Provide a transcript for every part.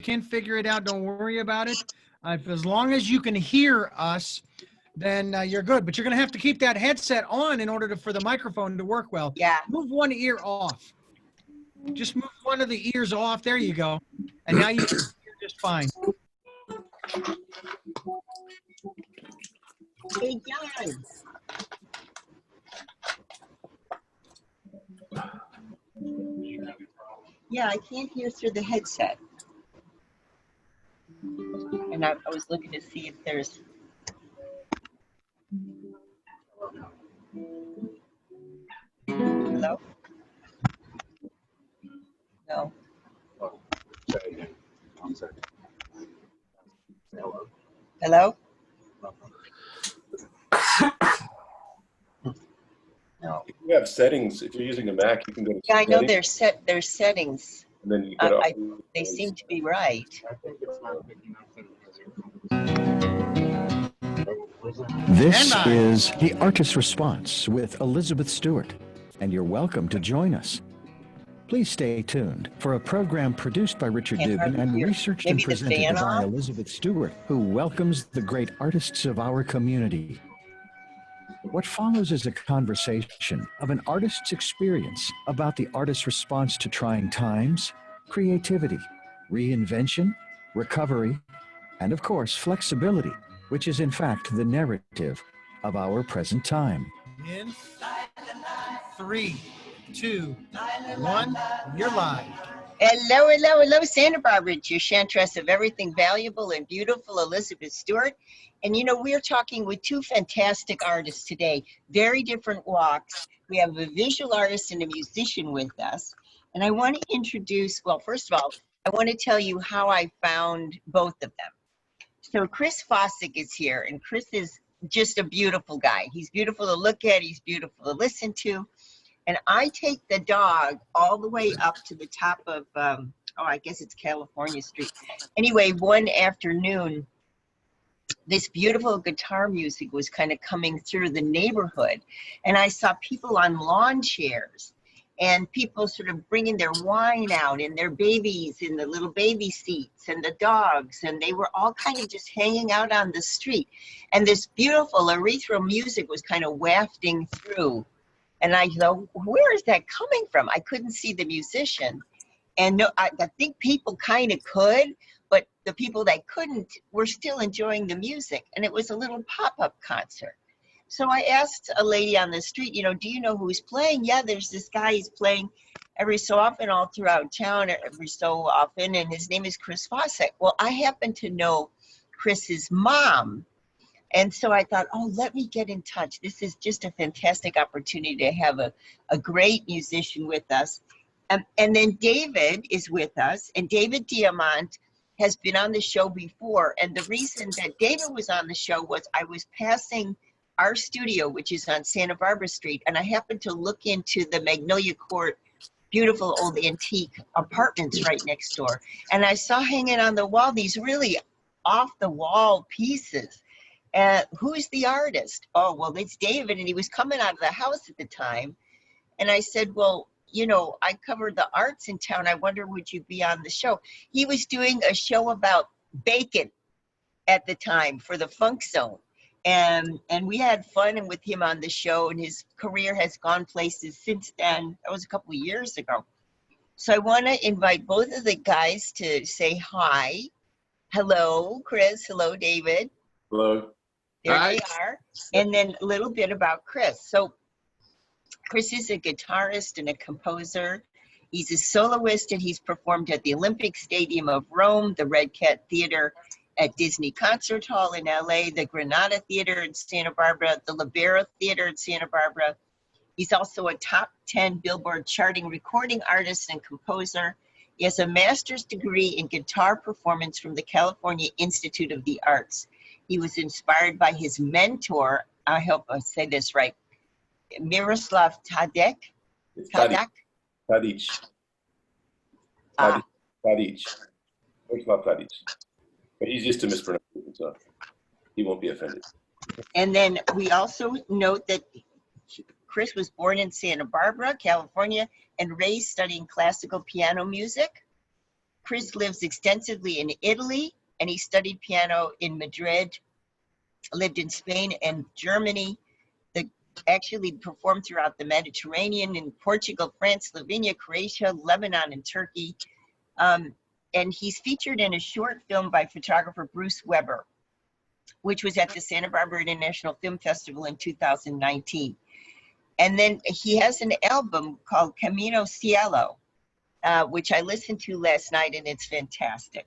can't figure it out, don't worry about it. As long as you can hear us, then you're good. But you're going to have to keep that headset on in order for the microphone to work well. Yeah. Move one ear off. Just move one of the ears off. There you go. And now you're just fine. Hey, John. Yeah, I can't hear through the headset. And I was looking to see if there's... Hello? No. Hello? No. You have settings. If you're using a Mac, you can go to Yeah, I know settings, there's settings. and then you go to They seem to be right. This is The Artist's Response with Elizabeth Stewart, and you're welcome to join us. Please stay tuned for a program produced by Richard Dugan and researched and presented by Elizabeth Stewart, who welcomes the great artists of our community. What follows is a conversation of an artist's experience about the artist's response to trying times, creativity, reinvention, recovery, and of course, flexibility, which is in fact the narrative of our present time. In 3, 2, 1, you're live. Hello, hello, hello, Santa Barbara. It's your chantress of everything valuable and beautiful, Elizabeth Stewart. And you know, we're talking with two fantastic artists today, very different walks. We have a visual artist and a musician with us. And I want to introduce, well, first of all, I want to tell you how I found both of them. So Chris Fosek is here, and Chris is just a beautiful guy. He's beautiful to look at, he's beautiful to listen to. And I take the dog all the way up to the top of, I guess it's California Street. Anyway, one afternoon, this beautiful guitar music was kind of coming through the neighborhood. And I saw people on lawn chairs and people sort of bringing their wine out and their babies in the little baby seats and the dogs. And they were all kind of just hanging out on the street. And this beautiful ethereal music was kind of wafting through. And I thought, where is that coming from? I couldn't see the musician. And no, I think people kind of could, but the people that couldn't were still enjoying the music. And it was a little pop-up concert. So I asked a lady on the street, you know, do you know who's playing? Yeah, there's this guy, he's playing every so often all throughout town, every so often, and his name is Chris Fosek. Well, I happen to know Chris's mom. And so I thought, oh, let me get in touch. This is just a fantastic opportunity to have a great musician with us. And then David is with us, and David Diamant has been on the show before. And the reason that David was on the show was I was passing our studio, which is on Santa Barbara Street, and I happened to look into the Magnolia Court, beautiful old antique apartments right next door. And I saw hanging on the wall these really off-the-wall pieces. Who's the artist? Oh, well, it's David, and he was coming out of the house at the time. And I said, well, you know, I cover the arts in town. I wonder, would you be on the show? He was doing a show about bacon at the time for the Funk Zone. And we had fun with him on the show, and his career has gone places since then. That was a couple of years ago. So I want to invite both of the guys to say hi. Hello, Chris. Hello, David. Hello. There they are. And then a little bit about Chris. So Chris is a guitarist and a composer. He's a soloist, and he's performed at the Olympic Stadium of Rome, the Red Cat Theater at Disney Concert Hall in LA, the Granada Theater in Santa Barbara, the Libera Theater in Santa Barbara. He's also a top 10 Billboard charting recording artist and composer. He has a master's degree in guitar performance from the California Institute of the Arts. He was inspired by his mentor, I hope I say this right, Miroslav Tadic. Tadic. Miroslav Tadic. But he's used to mispronouncing, so he won't be offended. And then we also note that Chris was born in Santa Barbara, California, and raised studying classical piano music. Chris lives extensively in Italy, and he studied piano in Madrid, lived in Spain and Germany, actually performed throughout the Mediterranean in Portugal, France, Slovenia, Croatia, Lebanon, and Turkey. And he's featured in a short film by photographer Bruce Weber, which was at the Santa Barbara International Film Festival in 2019. And then he has an album called Camino Cielo, which I listened to last night, and it's fantastic.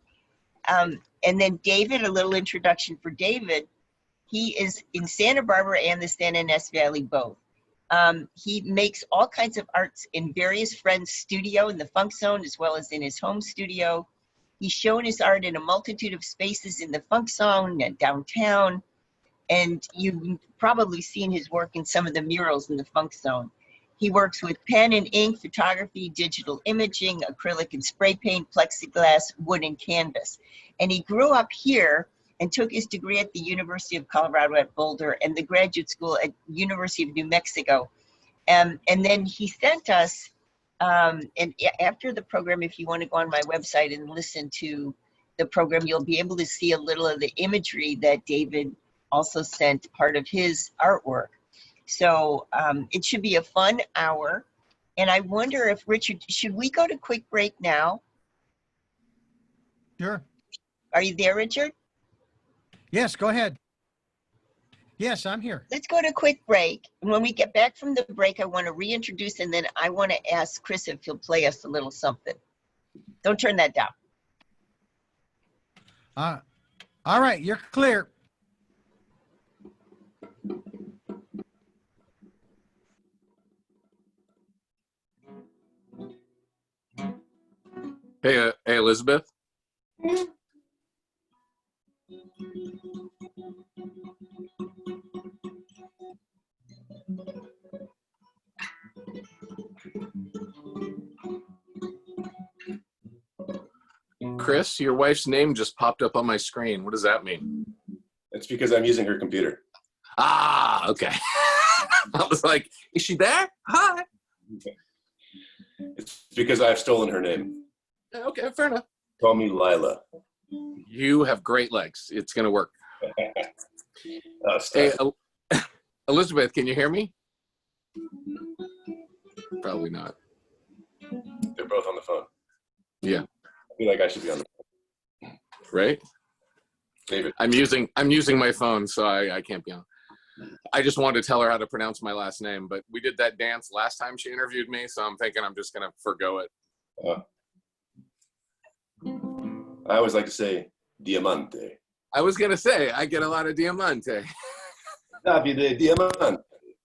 And then David, a little introduction for David. He is in Santa Barbara and the San Ynez Valley both. He makes all kinds of arts in various friends' studio in the Funk Zone, as well as in his home studio. He's shown his art in a multitude of spaces in the Funk Zone and downtown. And you've probably seen his work in some of the murals in the Funk Zone. He works with pen and ink, photography, digital imaging, acrylic and spray paint, plexiglass, wood, and canvas. And he grew up here and took his degree at the University of Colorado at Boulder and the graduate school at University of New Mexico. And then he sent us, and after the program, if you want to go on my website and listen to the program, you'll be able to see a little of the imagery that David also sent part of his artwork. So it should be a fun hour. And I wonder if, Richard, should we go to quick break now? Sure. Are you there, Richard? Yes, go ahead. Yes, I'm here. Let's go to a quick break. And when we get back from the break, I want to reintroduce, and then I want to ask Chris if he'll play us a little something. Don't turn that down. All right, you're clear. Hey, Elizabeth. Chris, your wife's name just popped up on my screen. What does that mean? That's because I'm using her computer. Ah, okay. I was like, is she there? Hi. It's because I've stolen her name. Okay, fair enough. Call me Lila. You have great legs. It's going to work. Hey, Elizabeth, can you hear me? Probably not. They're both on the phone. Yeah. I feel like I should be on the phone. Right? David. I'm using my phone, so I can't be on. I just wanted to tell her how to pronounce my last name, but we did that dance last time she interviewed me, so I'm thinking I'm just going to forgo it. I always like to say diamante. I was going to say, I get a lot of diamante. Davide Diamante.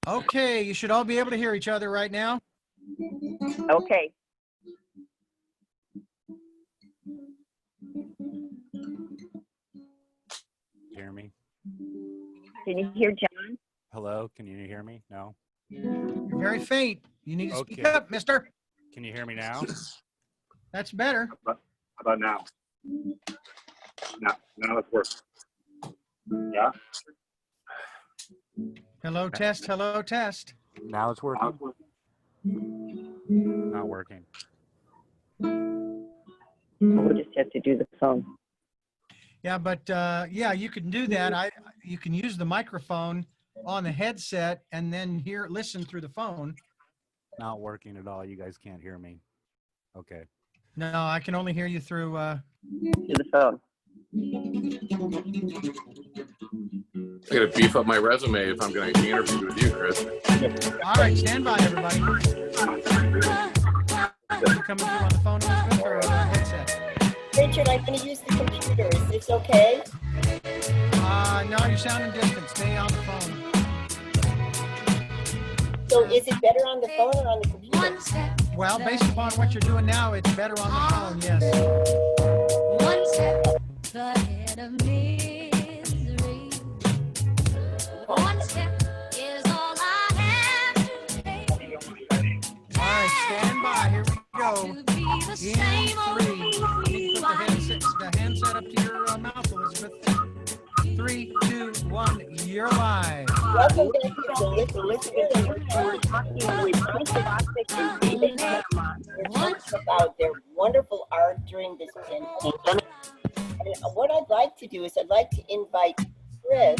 Okay, you should all be able to hear each other right now. Okay. Hear me? Can you hear John? Hello, can you hear me? No? You're very faint. You need to speak Okay. up, mister. Can you hear me now? That's better. How about now? Now it's working. Yeah? Hello, test. Hello, test. Now it's working? Not working. We'll just have to do the phone. Yeah, but yeah, you can do that. You can use the microphone on the headset and then listen through the phone. Not working at all. You guys can't hear me. Okay. No, I can only hear you through. To the phone. I got to beef up my resume if I'm going to be interviewed with you, Chris. All right, stand by, everybody. You coming through on the phone, Elizabeth, or the headset? Richard, I'm going to use the computer. Is this okay? No, you're sounding distant. Stay on the phone. So is it better on the phone or on the computer? Well, based upon what you're doing now, it's better on the phone, yes. One step ahead of misery. One step is all I have to take All right, stand by. Here we go. to be the In same old 3. you Put the handset up to your mouth, Elizabeth. 3, 2, 1. You're live. Welcome back to Elizabeth. We're talking with Chris Fosek and David Hedman We're talking about their wonderful art during this pandemic. And what I'd like to do is I'd like to invite Chris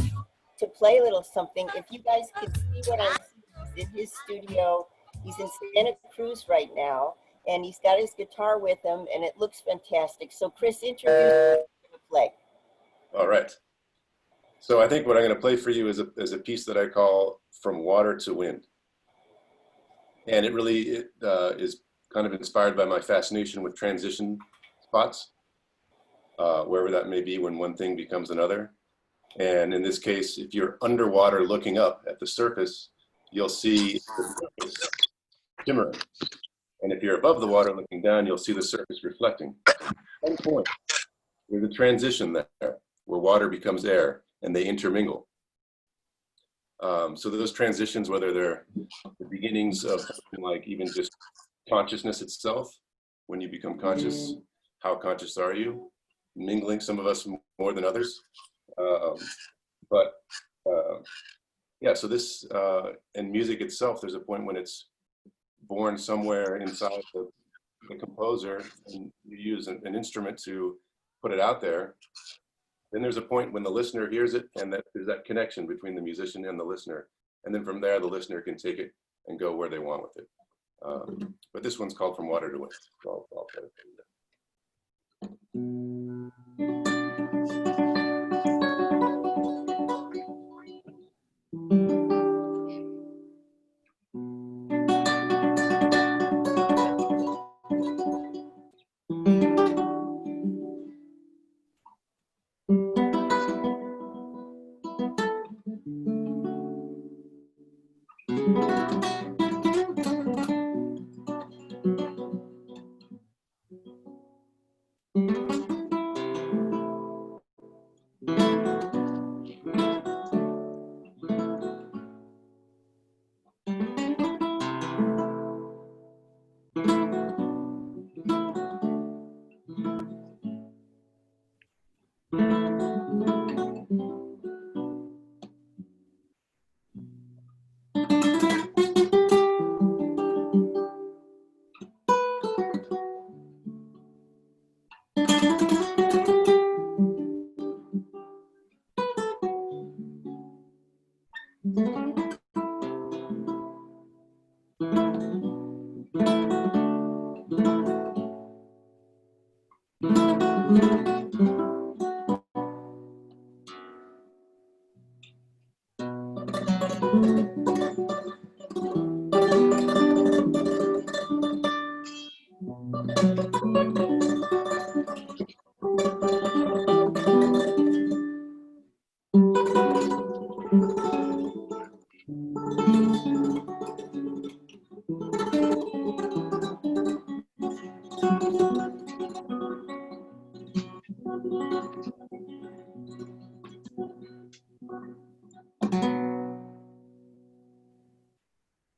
to play a little something. If you guys could see what I'm seeing, he's in his studio. He's in Santa Cruz right now, and he's got his guitar with him, and it looks fantastic. So Chris, introduce the play. All right. So I think what I'm going to play for you is a piece that I call From Water to Wind. And it really is kind of inspired by my fascination with transition spots, wherever that may be when one thing becomes another. And in this case, if you're underwater looking up at the surface, you'll see the surface shimmering. And if you're above the water looking down, you'll see the surface reflecting. At some point, there's a transition there where water becomes air and they intermingle. So those transitions, whether they're the beginnings of something like even just consciousness itself, when you become conscious, how conscious are you? Mingling, some of us more than others. Yeah, so this, and music itself, there's a point when it's born somewhere inside the composer, and you use an instrument to put it out there. Then there's a point when the listener hears it, and that there's that connection between the musician and the listener. And then from there, the listener can take it and go where they want with it. But this one's called From Water to Wind. So I'll play it for you.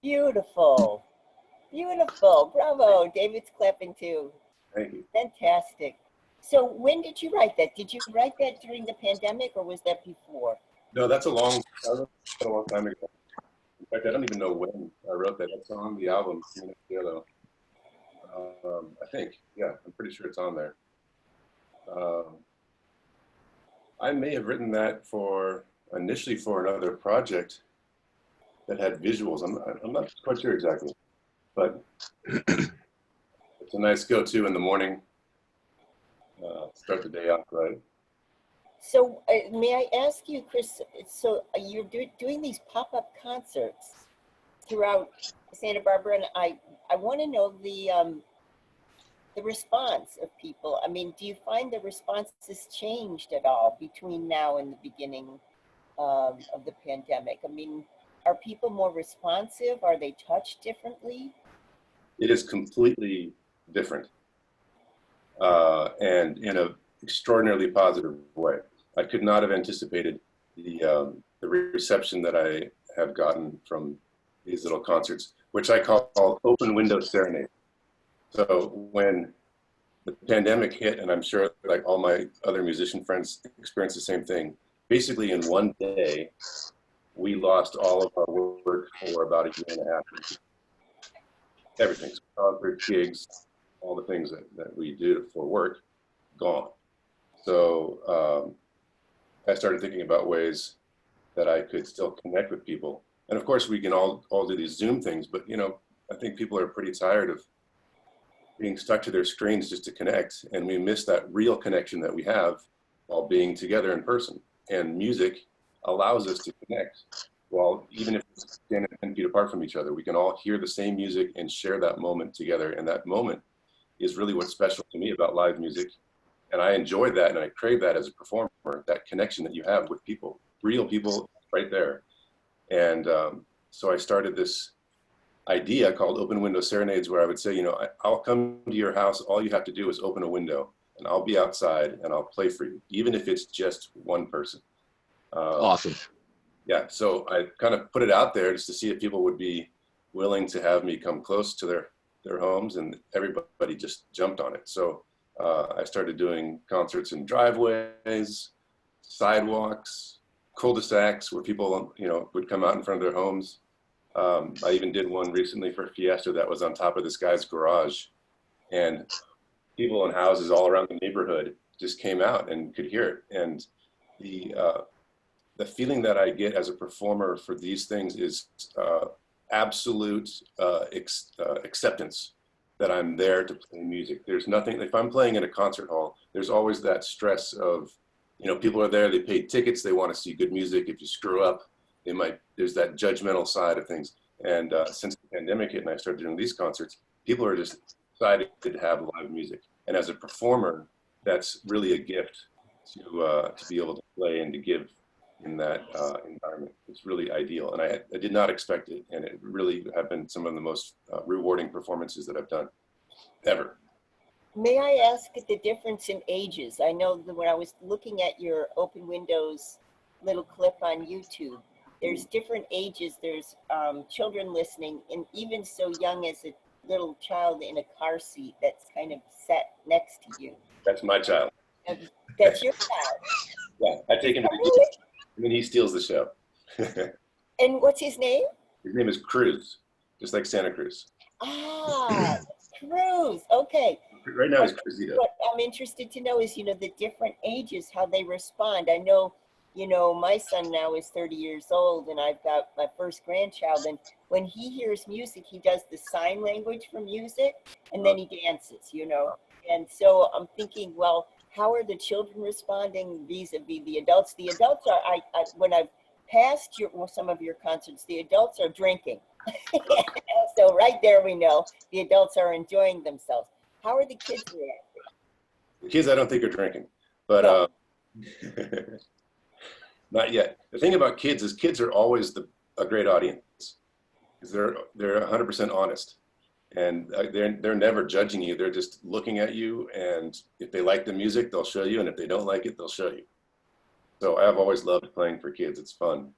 Beautiful. Beautiful. Bravo. David's clapping too. Thank you. Fantastic. So when did you write that? Did you write that during the pandemic or was that before? No, that's a long time ago. In fact, I don't even know when I wrote that. It's on the album, I think. Yeah, I'm pretty sure it's on there. I may have written that initially for another project that had visuals. I'm not quite sure exactly, but it's a nice go-to in the morning. Start the day off right. So may I ask you, Chris, so you're doing these pop-up concerts throughout Santa Barbara, and I want to know the response of people. I mean, do you find the response has changed at all between now and the beginning of the pandemic? I mean, are people more responsive? Are they touched differently? It is completely different, and in an extraordinarily positive way. I could not have anticipated the reception that I have gotten from these little concerts, which I call open window serenades. So when the pandemic hit, and I'm sure like all my other musician friends experienced the same thing, basically in one day, we lost all of our work for about a year and a half. everything. So concerts, gigs, all the things that we do for work, gone. So I started thinking about ways that I could still connect with people. And of course, we can all do these Zoom things, but I think people are pretty tired of being stuck to their screens just to connect, and we miss that real connection that we have while being together in person. And music allows us to connect. Well, even if we're standing 10 feet apart from each other, we can all hear the same music and share that moment together. And that moment is really what's special to me about live music. And I enjoy that, and I crave that as a performer, that connection that you have with people, real people right there. And so I started this idea called Open Window Serenades, where I would say, I'll come to your house. All you have to do is open a window, and I'll be outside and I'll play for you, even if it's just one person. Awesome. Yeah, so I kind of put it out there just to see if people would be willing to have me come close to their homes, and everybody just jumped on it. So I started doing concerts in driveways, sidewalks, cul-de-sacs where people, would come out in front of their homes. I even did one recently for Fiesta that was on top of this guy's garage, and people in houses all around the neighborhood just came out and could hear it. And the feeling that I get as a performer for these things is absolute acceptance that I'm there to play music. There's nothing, if I'm playing in a concert hall, there's always that stress of, people are there, they paid tickets, they want to see good music. If you screw up, there's that judgmental side of things. And since the pandemic hit and I started doing these concerts, people are just excited to have live music. And as a performer, that's really a gift to be able to play and to give in that environment. It's really ideal. And I did not expect it. And it really have been some of the most rewarding performances that I've done ever. May I ask the difference in ages? I know that when I was looking at your Open Windows little clip on YouTube, there's different ages. There's children listening, and even so young as a little child in a car seat that's kind of sat next to you. That's my child. That's your child. Yeah, I take him to the Really? and then he steals the show. And what's his name? His name is Cruz, just like Santa Cruz. Ah, Cruz. Okay. Right now he's Cruzito. What I'm interested to know is, the different ages, how they respond. I know, my son now is 30 years old, and I've got my first grandchild. And when he hears music, he does the sign language for music, and then he dances, And so I'm thinking, well, how are the children responding vis-a-vis the adults? The adults are, when I've passed some of your concerts, the adults are drinking. So right there we know the adults are enjoying themselves. How are the kids reacting? The kids I don't think are drinking, but not yet. The thing about kids is kids are always a great audience because they're 100% honest. And they're never judging you. They're just looking at you, and if they like the music, they'll show you, and if they don't like it, they'll show you. So I've always loved playing for kids. It's fun,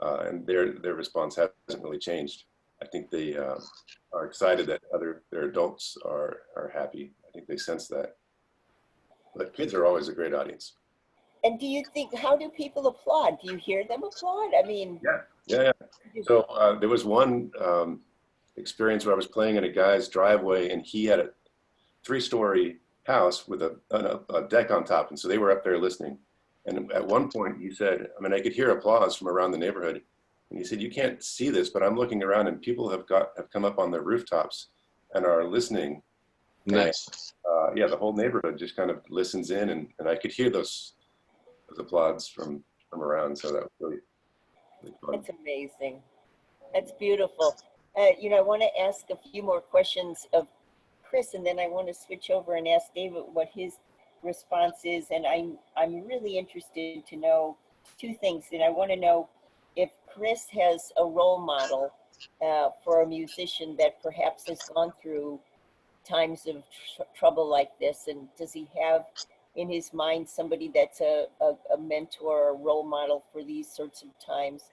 and their response hasn't really changed. I think they are excited that their adults are happy. I think they sense that. But kids are always a great audience. And do you think, how do people applaud? Do you hear them applaud? I mean, yeah. So there was one experience where I was playing in a guy's driveway, and he had a 3-story house with a deck on top, and so they were up there listening. And at one point he said, I could hear applause from around the neighborhood, and he said, "You can't see this, but I'm looking around, and people have come up on their rooftops and are listening." Nice. And, the whole neighborhood just kind of listens in, and I could hear those applauds from around. So that was really fun. that's amazing. That's beautiful. I want to ask a few more questions of Chris, and then I want to switch over and ask David what his response is. And I'm really interested to know two things. And I want to know if Chris has a role model for a musician that perhaps has gone through times of trouble like this, and does he have in his mind somebody that's a mentor or role model for these sorts of times?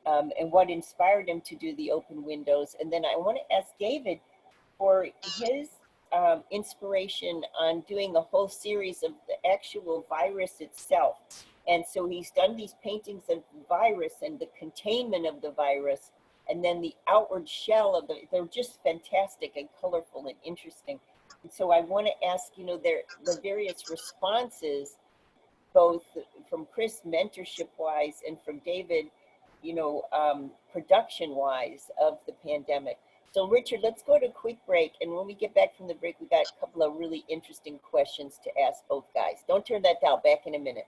And what inspired him to do the Open Windows. And then I want to ask David for his inspiration on doing a whole series of the actual virus itself. And so he's done these paintings of the virus and the containment of the virus. and then the outward shell of they're just fantastic and colorful and interesting. And so I want to ask, you know, the various responses, both from Chris mentorship wise and from David, you know, production wise of the pandemic. So Richard, let's go to a quick break. And when we get back from the break, we got a couple of really interesting questions to ask both guys. Don't turn that down. Back in a minute.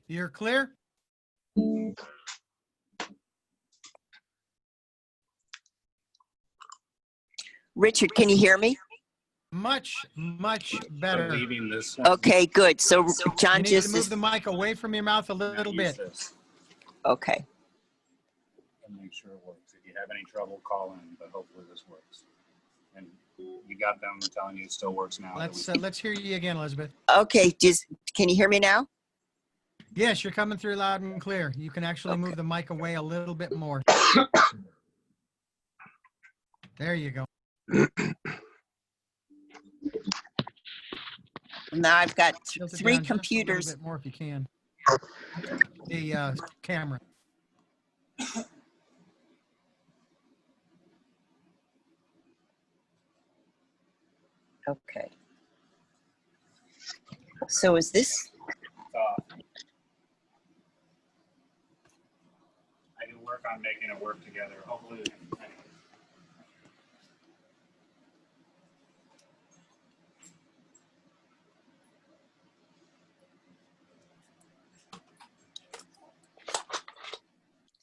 You're clear? Richard, can you hear me? Much better. Leaving this. Okay, good. So John You need just to move is, the mic away from your mouth a little bit. okay. And make sure it works. If you have any trouble, call in, but hopefully this works. And you got them telling you it still works now. Let's hear you again, Elizabeth. Okay, can you hear me now? Yes, you're coming through loud and clear. You can actually Okay. move the mic away a little bit more. There you go. Now I've got Tilt it three down just a little computers. bit more if you can. The camera. Okay. So is this, I can work on making it work together. Hopefully, anyway.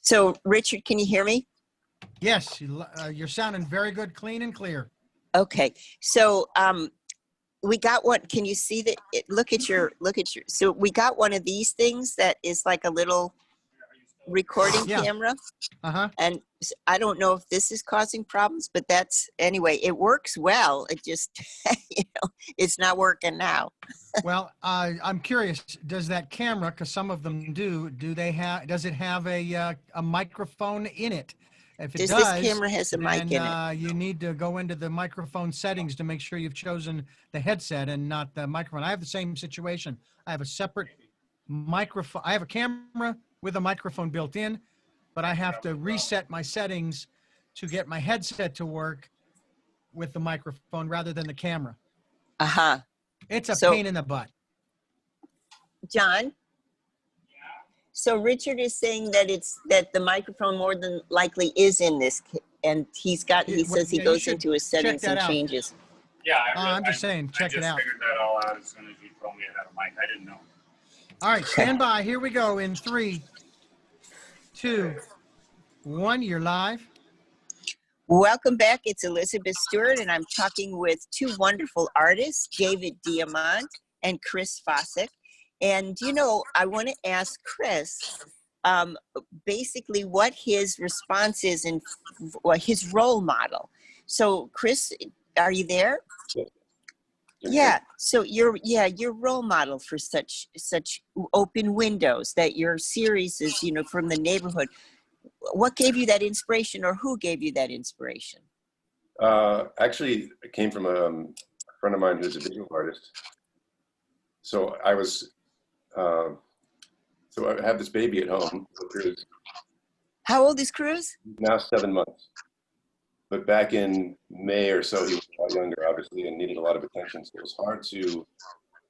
so Richard, can you hear me? Yes, you're sounding very good, clean and clear. Okay, so we got one. Can you see that? Look at your. So we got one of these things that is like a little recording Yeah. camera, Uh-huh. and I don't know if this is causing problems, but that's anyway. It works well. It just, you know, it's not working now. Well, I'm curious, does that camera, because some of them does it have a microphone in it? If it This does, camera has a mic then in it. you need to go into the microphone settings to make sure you've chosen the headset and not the microphone. I have the same situation. I have a separate microphone. I have a camera with a microphone built in, but I have to reset my settings to get my headset to work with the microphone rather than the camera. Uh-huh. It's a So- pain in the butt. John? So Richard is saying that the microphone more than likely is in this, and he says he Yeah, you goes should into his check settings that and out. changes. Yeah, I'm just saying, check I it just out. figured that all out as soon as you told me it had a mic. I didn't know. All right, stand by. Here we go in 3, 2, 1. You're live. Welcome back. It's Elizabeth Stewart, and I'm talking with two wonderful artists, David Diamant and Chris Fosek. And, you know, I want to ask Chris basically what his response is and his role model. So, Chris, are you there? Yeah. So you're role model for such open windows, that your series is, you know, from the neighborhood. What gave you that inspiration, or who gave you that inspiration? Actually, it came from a friend of mine who's a visual artist. So I was, so I have this baby at home. Cruz. How old is Cruz? Now 7 months. But back in May or so, he was a lot younger, obviously, and needed a lot of attention. So it was hard to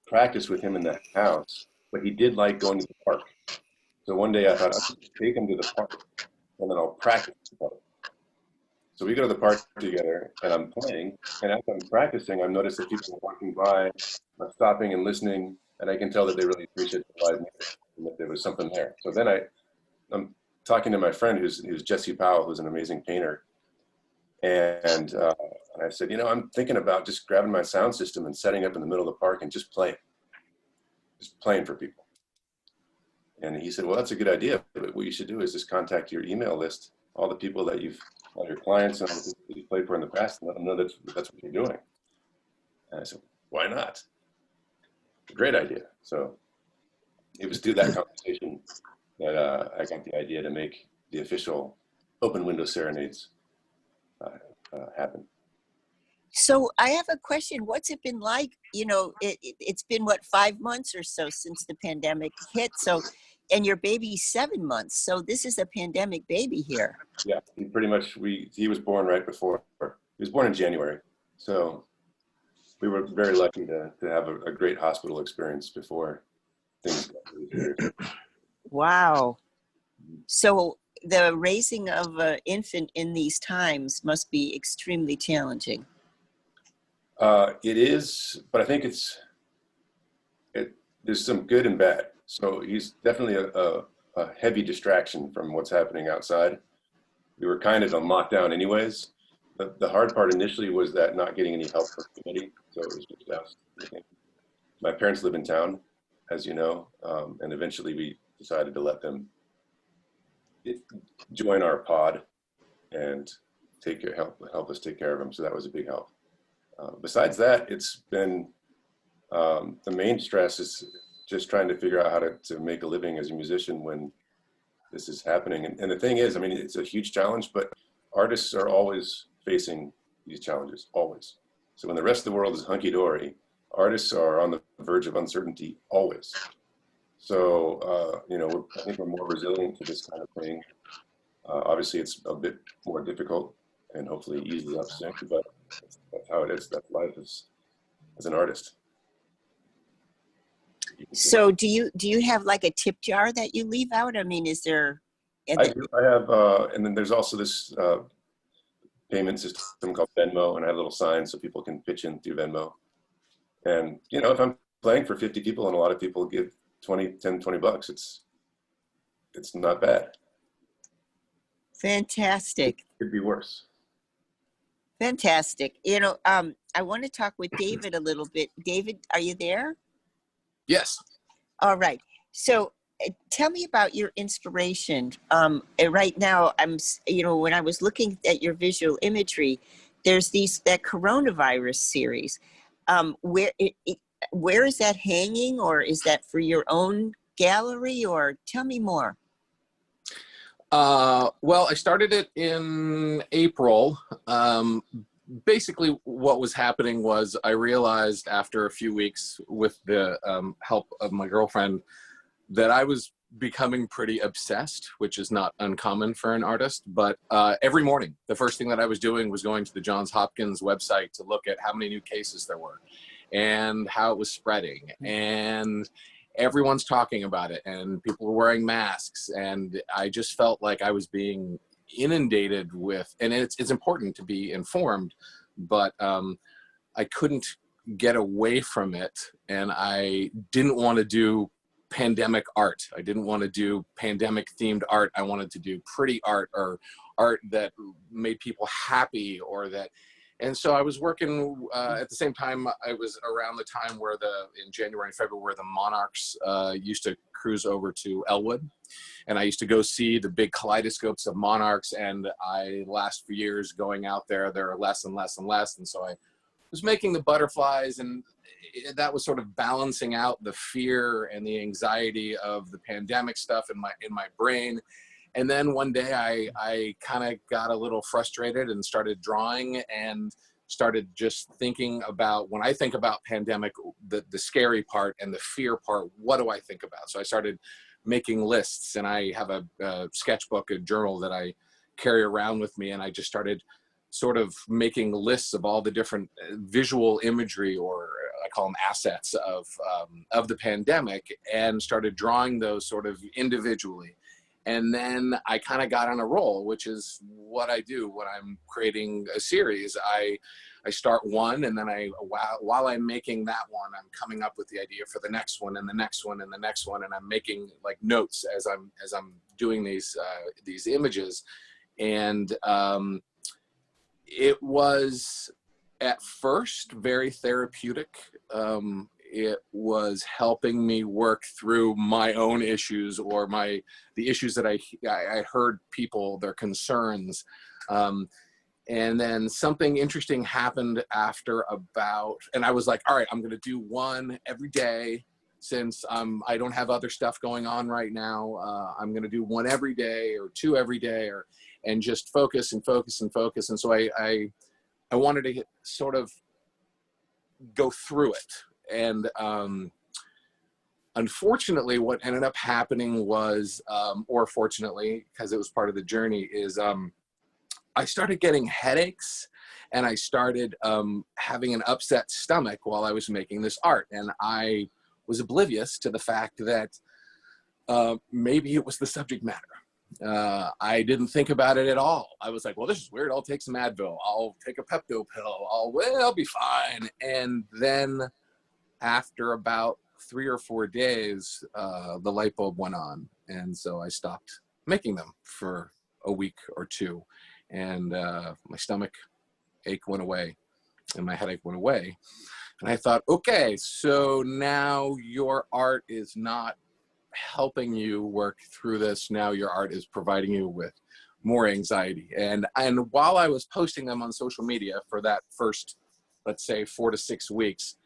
practice with him in the house, but he did like going to the park. So one day I thought, I'll take him to the park, and then I'll practice at the park. So we go to the park together, and I'm playing, and as I'm practicing, I've noticed that people are walking by, are stopping and listening, and I can tell that they really appreciate the live music and that there was something there. So then I'm talking to my friend who's Jesse Powell, who's an amazing painter, and I said, you know, I'm thinking about just grabbing my sound system and setting up in the middle of the park and just playing for people. And he said, well, that's a good idea, but what you should do is just contact your email list, all the people that all your clients and all the people that you've played for in the past, and let them know that that's what you're doing. And I said, why not? Great idea. So it was through that conversation that I got the idea to make the official Open Window Serenades happen. So I have a question. What's it been like? You know, it's been what, 5 months or so since the pandemic hit. So, and your baby's 7 months. So this is a pandemic baby here. Yeah, he was born right before. He was born in January. So we were very lucky to have a great hospital experience before things got really serious. Wow. So the raising of an infant in these times must be extremely challenging. It is, but I think there's some good and bad. So he's definitely a heavy distraction from what's happening outside. We were kind of on lockdown anyways. The hard part initially was that not getting any help from anybody. So it was just us. My parents live in town, as you know, and eventually we decided to let them join our pod and help us take care of him. So that was a big help. Besides that, it's been the main stress is just trying to figure out how to make a living as a musician when this is happening. And the thing is, I mean, it's a huge challenge, but artists are always facing these challenges, always. So when the rest of the world is hunky-dory, artists are on the verge of uncertainty always. So, you know, I think we're more resilient to this kind of thing. Obviously, it's a bit more difficult and hopefully eases up soon, but that's how it is. That's life as an artist. So do you have like a tip jar that you leave out? I mean, is there? I have, and then there's also this payment system called Venmo, and I have a little sign so people can pitch in through Venmo. And, you know, if I'm playing for 50 people and a lot of people give 20 bucks, it's not bad. Fantastic. It could be worse. Fantastic. You know, I want to talk with David a little bit. David, are you there? Yes. All right. So tell me about your inspiration. Right now, you know, when I was looking at your visual imagery, there's that coronavirus series. Where is that hanging, or is that for your own gallery, or tell me more? Well, I started it in April. Basically what was happening was I realized after a few weeks with the help of my girlfriend that I was becoming pretty obsessed, which is not uncommon for an artist. But every morning, the first thing that I was doing was going to the Johns Hopkins website to look at how many new cases there were and how it was spreading. And everyone's talking about it and people were wearing masks. And I just felt like I was being inundated with, and it's important to be informed, but I couldn't get away from it. And I didn't want to do pandemic art. I didn't want to do pandemic themed art. I wanted to do pretty art, or art that made people happy, or that. And so I was working at the same time. I was around the time where in January and February, where the Monarchs used to cruise over to Elwood. And I used to go see the big kaleidoscopes of monarchs. And last few years going out there are less and less and less. And so I was making the butterflies, and that was sort of balancing out the fear and the anxiety of the pandemic stuff in my brain. And then one day I kind of got a little frustrated and started drawing and started just thinking about, when I think about pandemic, the scary part and the fear part, what do I think about? So I started making lists, and I have a sketchbook, a journal that I carry around with me. And I just started sort of making lists of all the different visual imagery, or I call them assets of the pandemic, and started drawing those sort of individually. And then I kind of got on a roll, which is what I do when I'm creating a series. I start one, and then while I'm making that one, I'm coming up with the idea for the next one, and the next one, and the next one, and I'm making like notes as I'm doing these images. And it was at first very therapeutic. It was helping me work through my own issues, or the issues that I heard people, their concerns. And then something interesting happened after and I was like, all right, I'm going to do one every day since I don't have other stuff going on right now. I'm going to do one every day, or two every day, and just focus and focus and focus. And so I I wanted to sort of go through it. And unfortunately, what ended up happening was, or fortunately, because it was part of the journey, is I started getting headaches, and I started having an upset stomach while I was making this art. And I was oblivious to the fact that maybe it was the subject matter. I didn't think about it at all. I was like, well, this is weird. I'll take some Advil. I'll take a Pepto pill. I'll be fine. And then after about 3 or 4 days, the light bulb went on. And so I stopped making them for a week or two. And my stomach ache went away and my headache went away. And I thought, okay, so now your art is not helping you work through this. Now your art is providing you with more anxiety. And while I was posting them on social media for that first, let's say 4 to 6 weeks,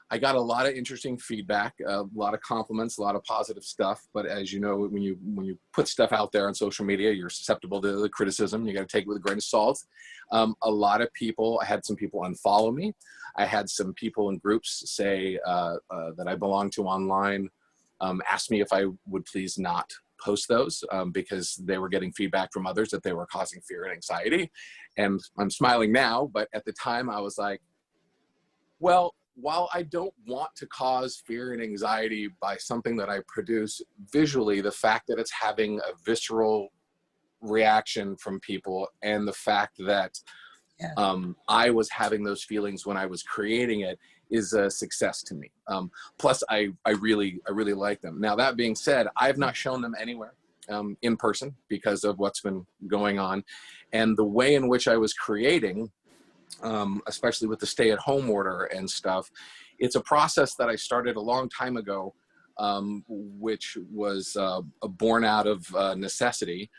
I got a lot of interesting feedback, a lot of compliments, a lot of positive stuff. But as you know, when you put stuff out there on social media, you're susceptible to the criticism. You got to take it with a grain of salt. A lot of people, I had some people unfollow me. I had some people in groups say that I belong to online, asked me if I would please not post those because they were getting feedback from others that they were causing fear and anxiety. And I'm smiling now, but at the time I was like, well, while I don't want to cause fear and anxiety by something that I produce visually, the fact that it's having a visceral reaction from people and the fact that I was having those feelings when I was creating it is a success to me. Plus, I really like them. Now, that being said, I've not shown them anywhere in person because of what's been going on. And the way in which I was creating, especially with the stay-at-home order and stuff, it's a process that I started a long time ago, which was born out of necessity,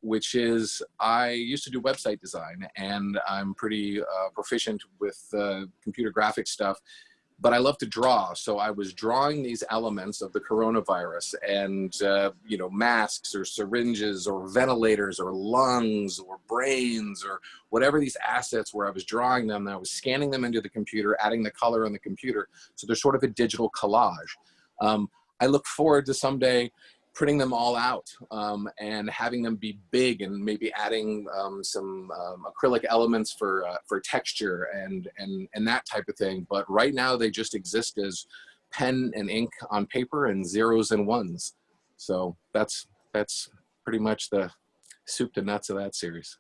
which is I used to do website design, and I'm pretty proficient with computer graphic stuff, but I love to draw. So I was drawing these elements of the coronavirus and, you know, masks or syringes or ventilators or lungs or brains or whatever these assets were. I was drawing them and I was scanning them into the computer, adding the color on the computer. So there's sort of a digital collage. I look forward to someday printing them all out and having them be big and maybe adding some acrylic elements for texture and that type of thing. But right now they just exist as pen and ink on paper and zeros and ones. So that's pretty much the soup to nuts of that series.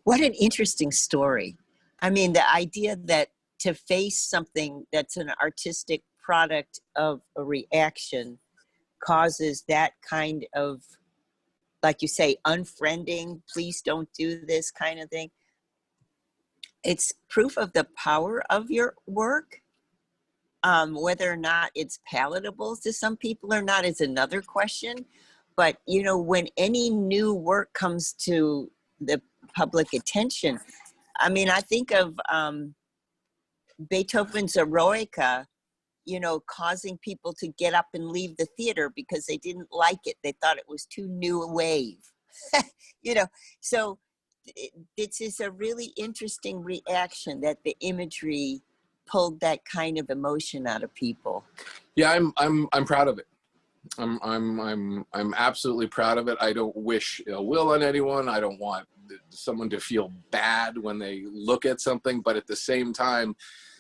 What an interesting story. I mean, the idea that to face something that's an artistic product of a reaction causes that kind of, like you say, unfriending, please don't do this kind of thing. It's proof of the power of your work. Whether or not it's palatable to some people or not is another question. But, you know, when any new work comes to the public attention, I mean, I think of Beethoven's Eroica, you know, causing people to get up and leave the theater because they didn't like it. They thought it was too new a wave, you know. So this is a really interesting reaction that the imagery pulled that kind of emotion out of people. Yeah, I'm proud of it. I'm absolutely proud of it. I don't wish ill will on anyone. I don't want someone to feel bad when they look at something, but at the same time,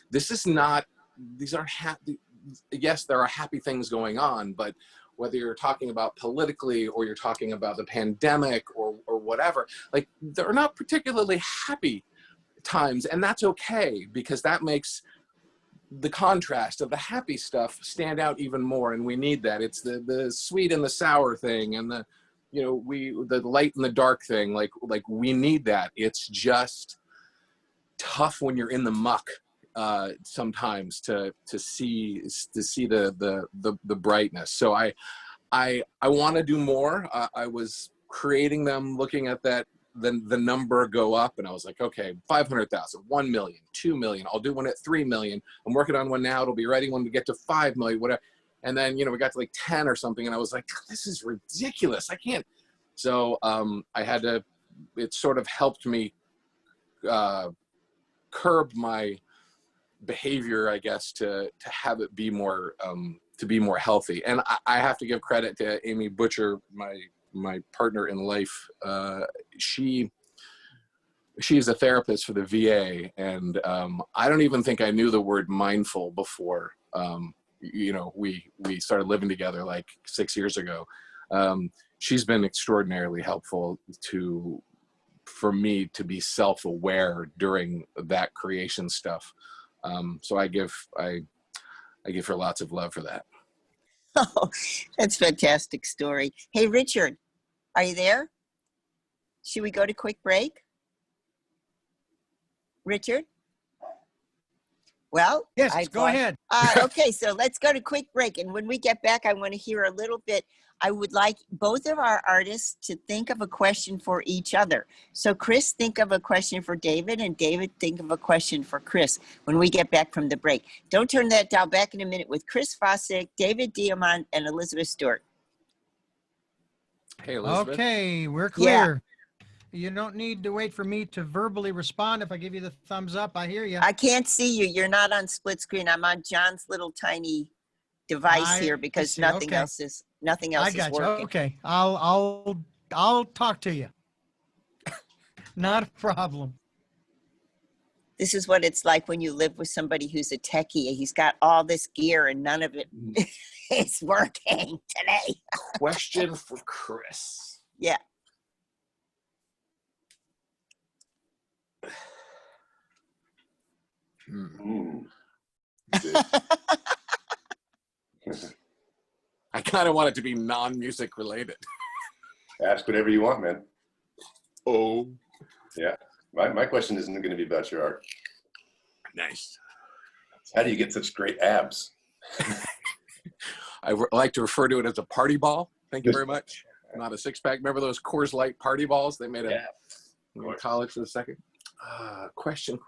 this is not, these aren't happy. Yes, there are happy things going on, but whether you're talking about politically or you're talking about the pandemic or whatever, like they're not particularly happy times, and that's okay because that makes the contrast of the happy stuff stand out even more, and we need that. It's the sweet and the sour thing, and the, you know, the light and the dark thing. Like we need that. It's just tough when you're in the muck sometimes to see the brightness. So I want to do more. I was creating them, looking at that, the number go up, and I was like, okay, 500,000, 1 million, 2 million. I'll do one at 3 million. I'm working on one now. It'll be ready when we get to 5 million, whatever. And then, you know, we got to like 10 or something, and I was like, this is ridiculous. I can't. So I had to. It sort of helped me curb my behavior, I guess, to have it be more to be more healthy. And I have to give credit to Amy Butcher, my partner in life. She is a therapist for the VA, and I don't even think I knew the word mindful before. We started living together like 6 years ago. She's been extraordinarily helpful for me to be self-aware during that creation stuff. So I give her lots of love for that. Oh, that's a fantastic story. Hey, Richard, are you there? Should we go to quick break? Richard? Well, Yes, go ahead. Okay, so let's go to quick break. And when we get back, I want to hear a little bit. I would like both of our artists to think of a question for each other. So Chris, think of a question for David, and David, think of a question for Chris when we get back from the break. Don't turn that dial. Back in a minute with Chris Fosek, David Diamant, and Elizabeth Stewart. Hey, Elizabeth. Okay, we're clear. You don't need to wait for me to verbally respond. If I give you the thumbs up, I hear you. I can't see you. You're not on split screen. I'm on John's little tiny device here because nothing else is I got you. working. Okay, I'll talk to you. Not a problem. This is what it's like when you live with somebody who's a techie. He's got all this gear and none of it is working today. Question for Chris. Yeah. I kind of want it to be non-music related. Ask whatever you want, man. Oh. Yeah. My question isn't going to be about your art. Nice. How do you get such great abs? I like to refer to it as a party ball. Thank you very much. Not a six-pack. Remember those Coors Light party balls? They made in college for the second. Question.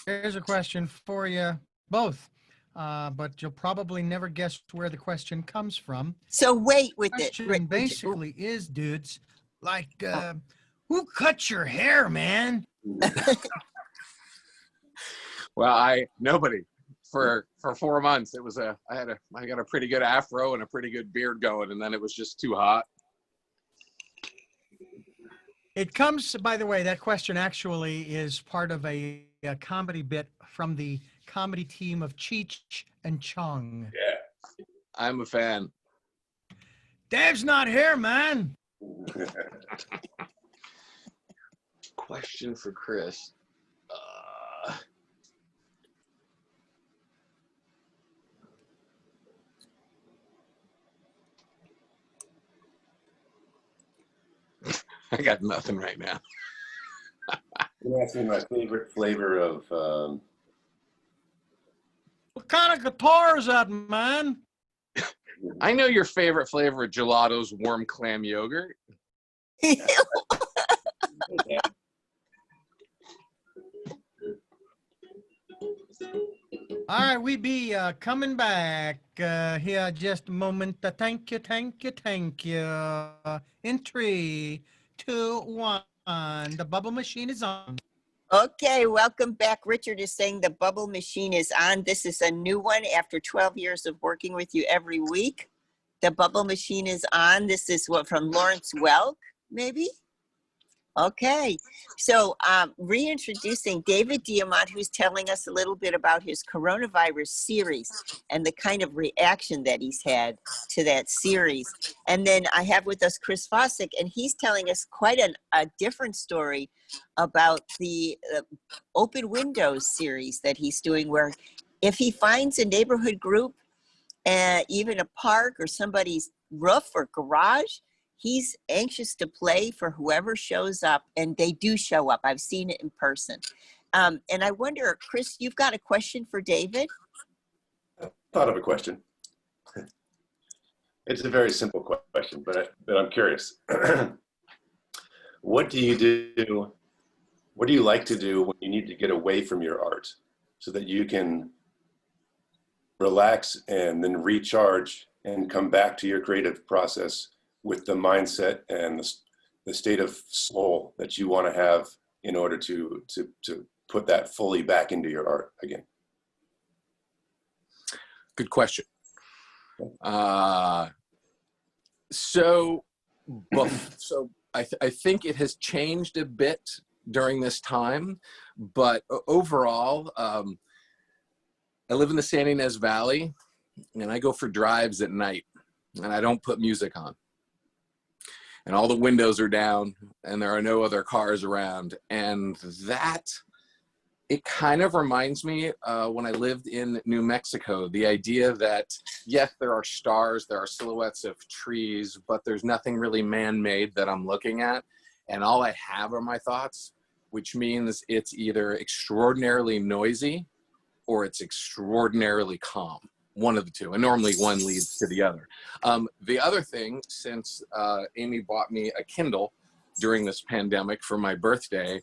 Here's a question for you both, but you'll probably never guess where the question comes from. So wait with The it. question basically is, dudes, like, who cut your hair, man? Well, nobody for 4 months. It was I got a pretty good afro and a pretty good beard going, and then it was just too hot. It comes, by the way, that question actually is part of a comedy bit from the comedy team of Cheech and Chong. Yeah. I'm a fan. Dave's not here, man. Question for Chris. I got nothing right now. You're asking my favorite flavor of. What kind of guitar is that, man? I know your favorite flavor of gelato's warm clam yogurt. All right, we be coming back here just a moment. Thank you. In 3, 2, 1. The bubble machine is on. Okay, welcome back. Richard is saying the bubble machine is on. This is a new one after 12 years of working with you every week. The bubble machine is on. This is what from Lawrence Welk, maybe? Okay, so reintroducing David Diamant, who's telling us a little bit about his coronavirus series and the kind of reaction that he's had to that series. And then I have with us Chris Fosek, and he's telling us quite a different story about the Open Windows series that he's doing, where if he finds a neighborhood group, even a park or somebody's roof or garage, he's anxious to play for whoever shows up, and they do show up. I've seen it in person. And I wonder, Chris, you've got a question for David? I thought of a question. It's a very simple question, but I'm curious. What do you do? What do you like to do when you need to get away from your art so that you can relax and then recharge and come back to your creative process with the mindset and the state of soul that you want to have in order to put that fully back into your art again? Good question. So I think it has changed a bit during this time, but overall, I live in the Serenades Valley, and I go for drives at night, and I don't put music on. And all the windows are down, and there are no other cars around. And that, it kind of reminds me when I lived in New Mexico, the idea that, yes, there are stars, there are silhouettes of trees, but there's nothing really man-made that I'm looking at. And all I have are my thoughts, which means it's either extraordinarily noisy or it's extraordinarily calm. One of the two, and normally one leads to the other. The other thing, since Amy bought me a Kindle during this pandemic for my birthday,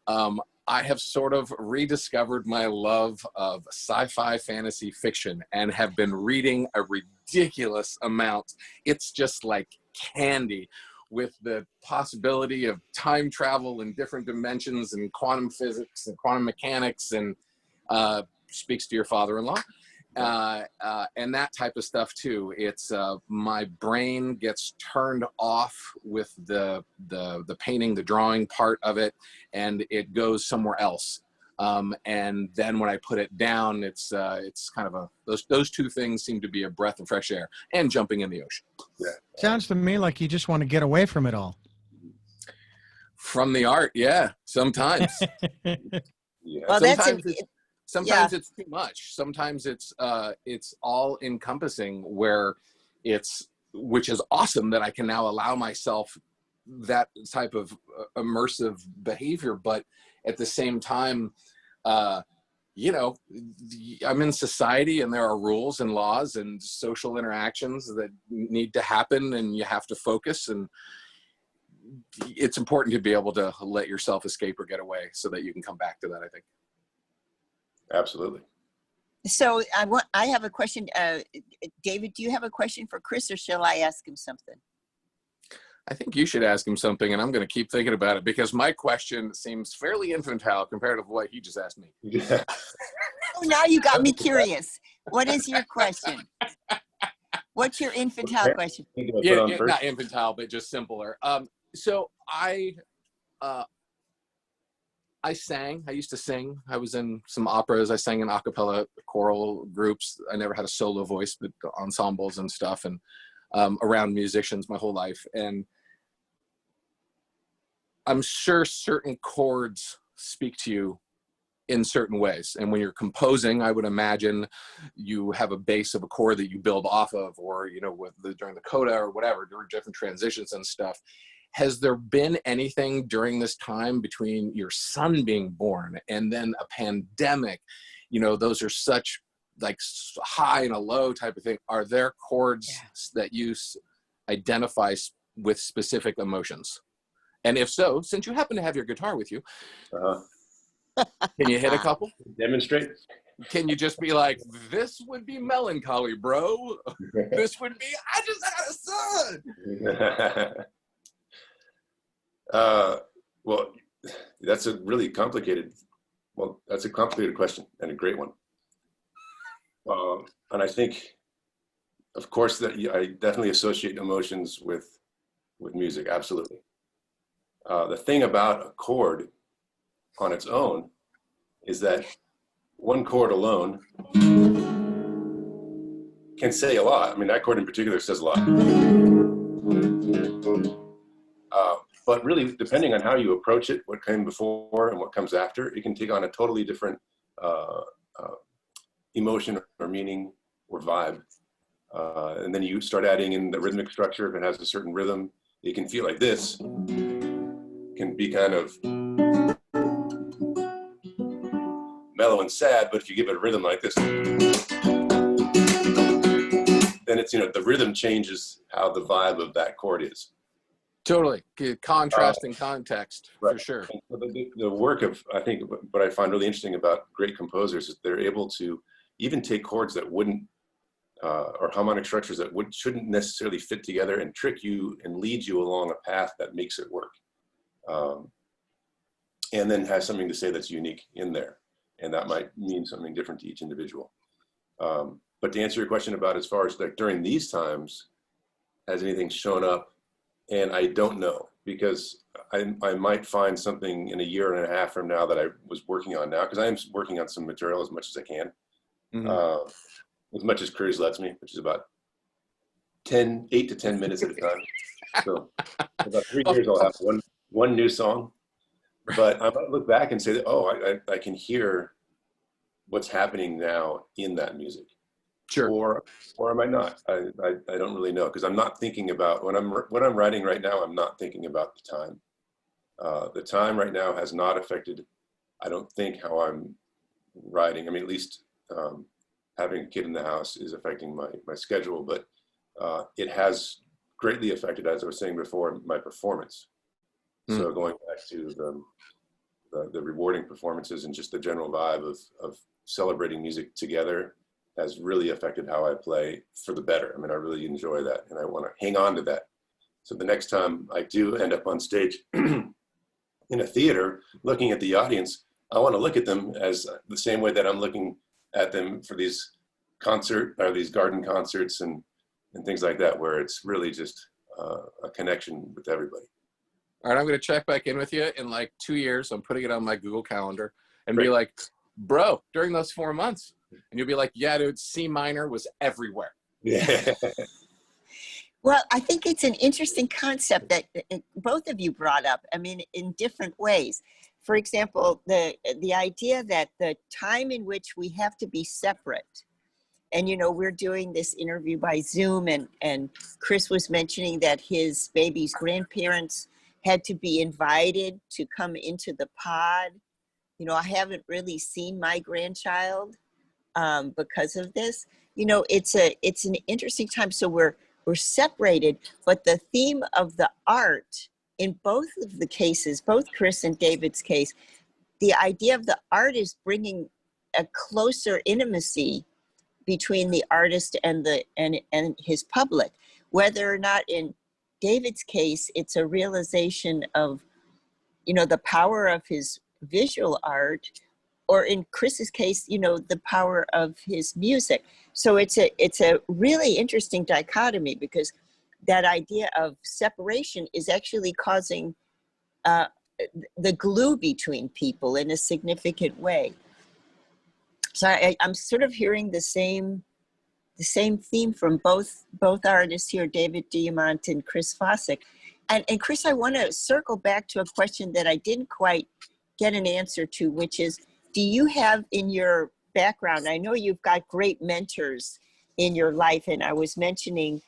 I have sort of rediscovered my love of sci-fi fantasy fiction and have been reading a ridiculous amount. It's just like candy, with the possibility of time travel in different dimensions and quantum physics and quantum mechanics, and speaks to your father-in-law. And that type of stuff too. It's my brain gets turned off with the painting, the drawing part of it, and it goes somewhere else. And then when I put it down, it's kind of those two things seem to be a breath of fresh air, and jumping in the ocean. Yeah. Sounds to me like you just want to get away from it all. From the art, yeah, sometimes. Yeah. Well, Sometimes it's too much. Sometimes it's all encompassing, which is awesome that I can now allow myself that type of immersive behavior. But at the same time, you know, I'm in society, and there are rules and laws and social interactions that need to happen, and you have to focus, and it's important to be able to let yourself escape or get away so that you can come back to that, I think. Absolutely. So I have a question. David, do you have a question for Chris, or shall I ask him something? I think you should ask him something, and I'm going to keep thinking about it, because my question seems fairly infantile compared to what he just asked me. Yeah. Oh, now you got me curious. What is your question? What's your infantile question? Yeah, not infantile, but just simpler. So I sang. I used to sing. I was in some operas. I sang in a cappella choral groups. I never had a solo voice, but ensembles and stuff, and around musicians my whole life. And I'm sure certain chords speak to you in certain ways. And when you're composing, I would imagine you have a base of a chord that you build off of, or, you know, during the coda or whatever, during different transitions and stuff. Has there been anything during this time between your son being born and then a pandemic? You know, those are such like high and a low type of thing. Are there chords that you identify with specific emotions? And if so, since you happen to have your guitar with you, can you hit a couple? Demonstrate. Can you just be like, this would be melancholy, bro. This would be, I just had a son. Well, that's a really complicated, that's a complicated question, and a great one. And I think, of course, that I definitely associate emotions with music, absolutely. The thing about a chord on its own is that one chord alone can say a lot. I mean, that chord in particular says a lot. But really, depending on how you approach it, what came before and what comes after, it can take on a totally different emotion or meaning or vibe. And then you start adding in the rhythmic structure. If it has a certain rhythm, it can feel like this. Can be kind of mellow and sad, but if you give it a rhythm like this, then it's, you know, the rhythm changes how the vibe of that chord is. Totally. Contrast and context, right. For sure. So the work of, I think, what I find really interesting about great composers is they're able to even take chords that wouldn't or harmonic structures that shouldn't necessarily fit together and trick you and lead you along a path that makes it work. And then has something to say that's unique in there. And that might mean something different to each individual. But to answer your question about as far as like during these times, has anything shown up? And I don't know, because I might find something in a year and a half from now that I was working on now, because I am working on some material as much as I can, as much as Cruise lets me, which is about 8 to 10 minutes at a time. So about 3 years I'll have one new song. But I might look back and say that, oh, I can hear what's happening now in that music. Sure. Or I might not. I don't really know, because I'm not thinking about what I'm writing right now. I'm not thinking about the time. The time right now has not affected, I don't think, how I'm writing. I mean, at least having a kid in the house is affecting my schedule, but it has greatly affected, as I was saying before, my performance. So going back to the rewarding performances and just the general vibe of celebrating music together has really affected how I play for the better. I mean, I really enjoy that, and I want to hang on to that. So the next time I do end up on stage in a theater looking at the audience, I want to look at them as the same way that I'm looking at them for these these garden concerts and things like that, where it's really just a connection with everybody. All right, I'm going to check back in with you in like 2 years. I'm putting it on my Google Calendar and be like, bro, during those 4 months. And you'll be like, yeah, dude, C minor was everywhere. Yeah. Well, I think it's an interesting concept that both of you brought up. I mean, in different ways. For example, the idea that the time in which we have to be separate, and we're doing this interview by Zoom, and Chris was mentioning that his baby's grandparents had to be invited to come into the pod. I haven't really seen my grandchild because of this. It's an interesting time. So we're separated, but the theme of the art in both of the cases, both Chris and David's case, the idea of the art is bringing a closer intimacy between the artist and his public. Whether or not in David's case, it's a realization of, the power of his visual art, or in Chris's case, the power of his music. So it's a really interesting dichotomy, because that idea of separation is actually causing the glue between people in a significant way. So I'm sort of hearing the same theme from both artists here, David Diamant and Chris Fosek. And Chris, I want to circle back to a question that I didn't quite get an answer to, which is, do you have in your background, I know you've got great mentors in your life, and I was mentioning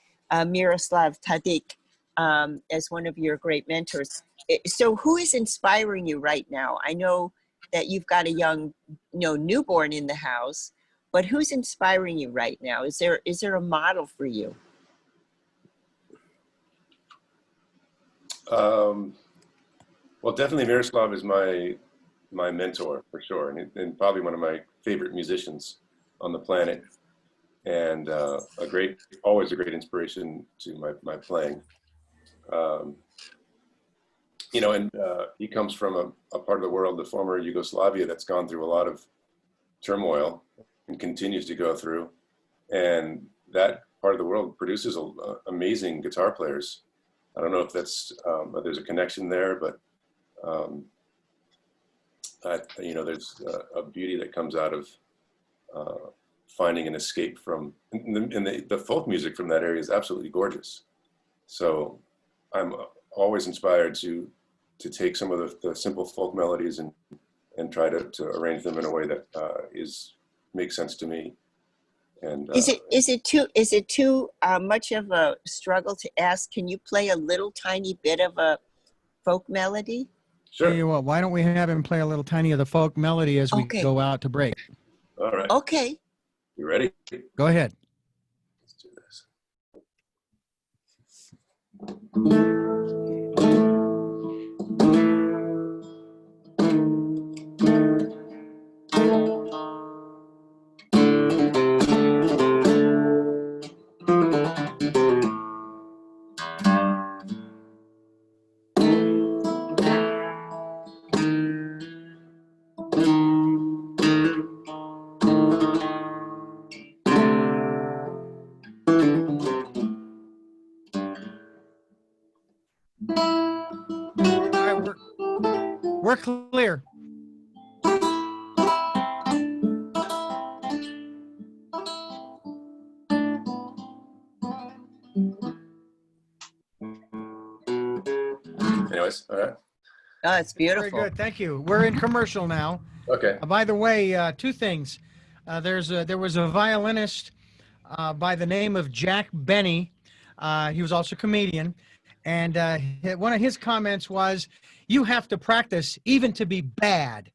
Miroslav Tadic as one of your great mentors. So who is inspiring you right now? I know that you've got a young, newborn in the house, but who's inspiring you right now? Is there a model for you? Well, definitely Miroslav is my mentor for sure, and probably one of my favorite musicians on the planet, and always a great inspiration to my playing. He comes from a part of the world, the former Yugoslavia, that's gone through a lot of turmoil and continues to go through. And that part of the world produces amazing guitar players. I don't know if that's, there's a connection there, but there's a beauty that comes out of finding an escape from, and the folk music from that area is absolutely gorgeous. So I'm always inspired to take some of the simple folk melodies and try to arrange them in a way that makes sense to me. And is it too much of a struggle to ask? Can you play a little tiny bit of a folk melody? Sure. Tell you what, why don't we have him play a little tiny of the folk melody as we go out to break? All right. Okay. You ready? Go ahead. Let's do this. we're clear. Anyways, all right. Oh, it's Very beautiful. good. Thank you. We're in commercial now. Okay. By the way, two things. There was a violinist by the name of Jack Benny. He was also a comedian. And one of his comments was, you have to practice even to be bad.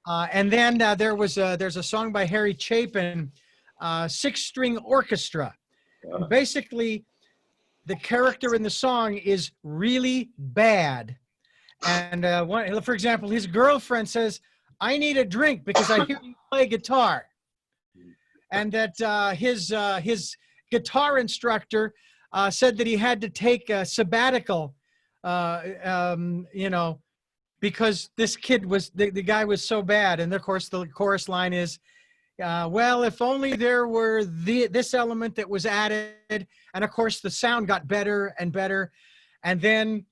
And then there's a song by Harry Chapin, Six-String Orchestra. And basically, the character in the song is really bad. And for example, his girlfriend says, I need a drink because I hear you play guitar. And that his guitar instructor said that he had to take a sabbatical, because this kid the guy was so bad. And of course, the chorus line is, well, if only there were this element that was added. And of course, the sound got better and better. And then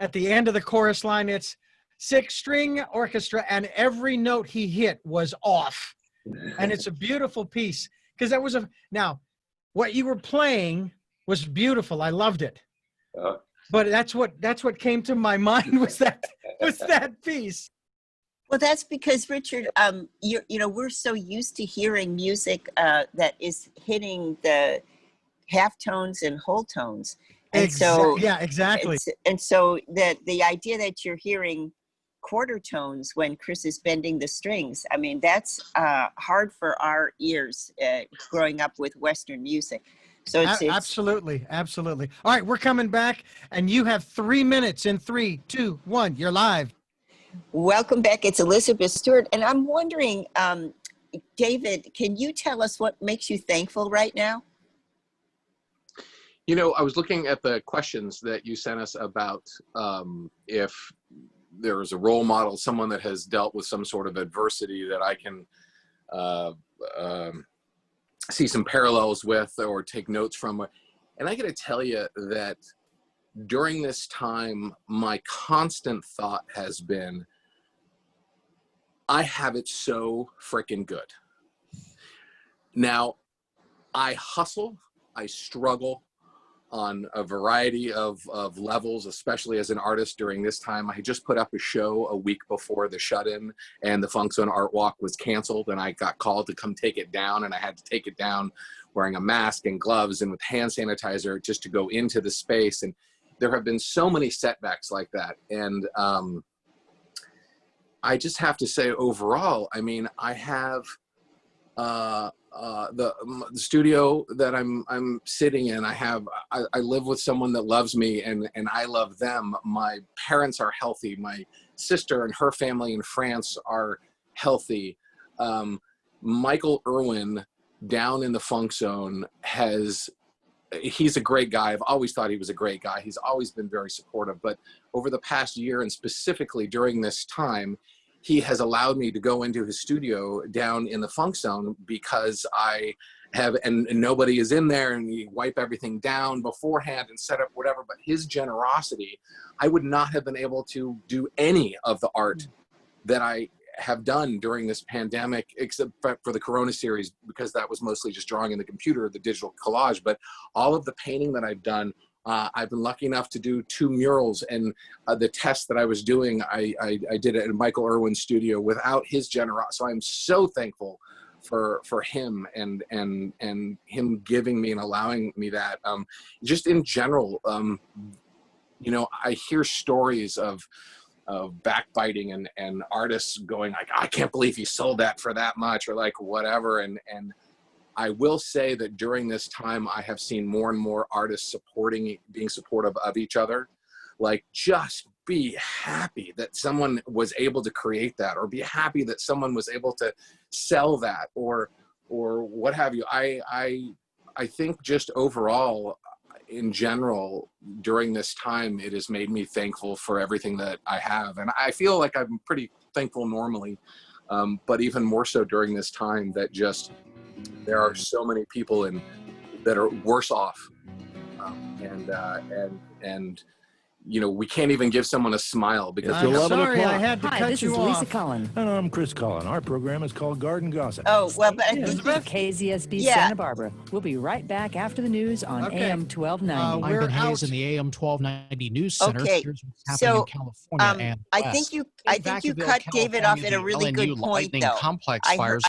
at the end of the chorus line, it's six-string orchestra, and every note he hit was off. And it's a beautiful piece, because that was now what you were playing was beautiful. I loved it. But that's what came to my mind was that piece. Well, that's because, Richard, we're so used to hearing music that is hitting the half tones and whole tones. And yeah, exactly. And so the idea that you're hearing quarter tones when Chris is bending the strings, I mean, that's hard for our ears growing up with Western music. So it's absolutely. All right, we're coming back, and you have 3 minutes in 3, 2, 1. You're live. Welcome back. It's Elizabeth Stewart. And I'm wondering, David, can you tell us what makes you thankful right now? You know, I was looking at the questions that you sent us about if there is a role model, someone that has dealt with some sort of adversity that I can see some parallels with or take notes from. And I got to tell you that during this time, my constant thought has been, I have it so freaking good. Now, I hustle, I struggle on a variety of levels, especially as an artist during this time. I just put up a show a week before the shut-in, and the Funk Zone Art Walk was canceled, and I got called to come take it down, and I had to take it down wearing a mask and gloves and with hand sanitizer just to go into the space. And there have been so many setbacks like that. And I just have to say, overall, I mean, I have the studio that I'm sitting in. I live with someone that loves me, and I love them. My parents are healthy. My sister and her family in France are healthy. Michael Irwin down in the Funk Zone he's a great guy. I've always thought he was a great guy. He's always been very supportive, but over the past year, and specifically during this time, he has allowed me to go into his studio down in the Funk Zone because I have, and nobody is in there, and we wipe everything down beforehand and set up whatever. But his generosity, I would not have been able to do any of the art that I have done during this pandemic, except for the Corona series, because that was mostly just drawing in the computer, the digital collage. But all of the painting that I've done, I've been lucky enough to do 2 murals, and the test that I was doing, I did it in Michael Irwin's studio without his generosity. So I'm so thankful for him and him giving me and allowing me that. Just in general, you know, I hear stories of backbiting and artists going like, I can't believe he sold that for that much, or like whatever. And I will say that during this time, I have seen more and more artists being supportive of each other. Like, just be happy that someone was able to create that, or be happy that someone was able to sell that, or what have you. I think just overall, in general, during this time, it has made me thankful for everything that I have. And I feel like I'm pretty thankful normally, but even more so during this time, that just, there are so many people that are worse off. And we can't even give someone a smile because It's I'm 11 sorry I o'clock. had to Hi, cut this you is Lisa off. Cullen. And I'm Chris Cullen. Our program is called Garden Gossip. Oh, well, but Elizabeth? KZSB Yeah. Santa Barbara. We'll be right back after the news on Okay. AM 1290. We're I'm Ben Hayes out. in the AM 1290 News Center. Okay, Here's what's happening so, in California and I West. think you In cut David off Vacaville, at a really California, good the point, lightning though. complex I heard- fires